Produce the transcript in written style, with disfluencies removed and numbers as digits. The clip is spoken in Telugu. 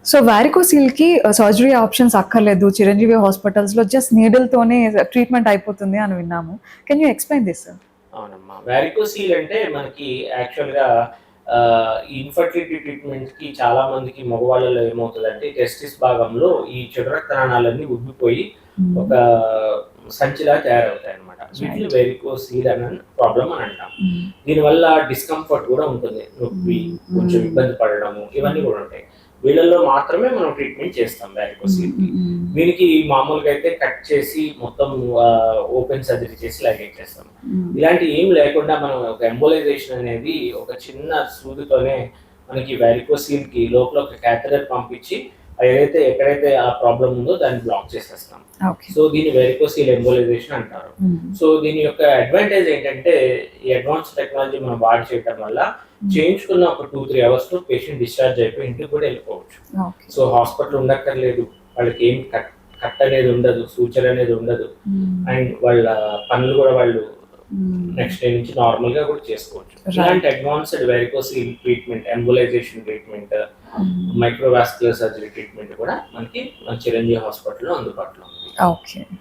సో వారికోసిల్‌కి సర్జరీ ఆప్షన్స్ అక్కర్లేదు. చిరంజీవి హాస్పిటల్స్‌లో జస్ట్ నీడిల్‌తోనే ట్రీట్మెంట్ అయిపోతుంది అని విన్నాము. Can you explain this sir? అవునమ్మా. వారికోసీల్ అంటే మనకి యాక్చువల్‌గా ఈ ఇన్‌ఫర్టిలిటీ ట్రీట్మెంట్‌కి చాలా మందికి మగవాళ్ళలో ఏమవుతదంటే టెస్టిస్ భాగంలో ఈ చెడు రక్త నాళాలన్నీ ఉబ్బిపోయి ఒక సంచిలా తయారవుతాయన్నమాట. వీటిని వెరికోసీల్ అనే ప్రాబ్లమ్ అని అంటాం. దీనివల్ల డిస్కంఫర్ట్ కూడా ఉంటుంది. నొప్పి, కొంచెం ఇబ్బంది పడడము ఇవన్నీ కూడా ఉంటాయి. వీళ్ళల్లో మాత్రమే మనం ట్రీట్మెంట్ చేస్తాం వారికోసీల్‌కి. దీనికి మామూలుగా అయితే కట్ చేసి మొత్తం ఓపెన్ సర్జరీ చేసి లైగేట్ చేస్తాం. ఇలాంటి ఏం లేకుండా మనం ఒక ఎంబోలైజేషన్ అనేది ఒక చిన్న సూదితోనే మనకి వారికోసీల్‌కి లోపల ఒక క్యాథెటర్ పంపించి ఏదైతే ఎక్కడైతే ఆ ప్రాబ్లం ఉందో దాన్ని బ్లాక్ చేసేస్తాం. సో దీన్ని వెరికోసీల్ ఎంబోలైజేషన్ అంటారు. సో దీని యొక్క అడ్వాంటేజ్ ఏంటంటే ఈ అడ్వాన్స్ టెక్నాలజీ మనం వాడి చేయడం వల్ల చేయించుకున్న ఒక 2-3 అవర్స్ లో పేషెంట్ డిశ్చార్జ్ అయిపోయి ఇంటికి కూడా వెళ్ళిపోవచ్చు. సో హాస్పిటల్ ఉండక్కర్లేదు, వాళ్ళకి ఏం కట్ అనేది ఉండదు, సూచర్ అనేది ఉండదు, అండ్ వాళ్ళ పనులు కూడా వాళ్ళు నెక్స్ట్ డే నుంచి నార్మల్ గా కూడా చేసుకోవచ్చు. ఇలాంటి advanced varicocele treatment, embolisation treatment, microvascular surgery treatment కూడా మనకి మన చిరంజీవి హాస్పిటల్లో అందుబాటులో ఉంది. ఓకే.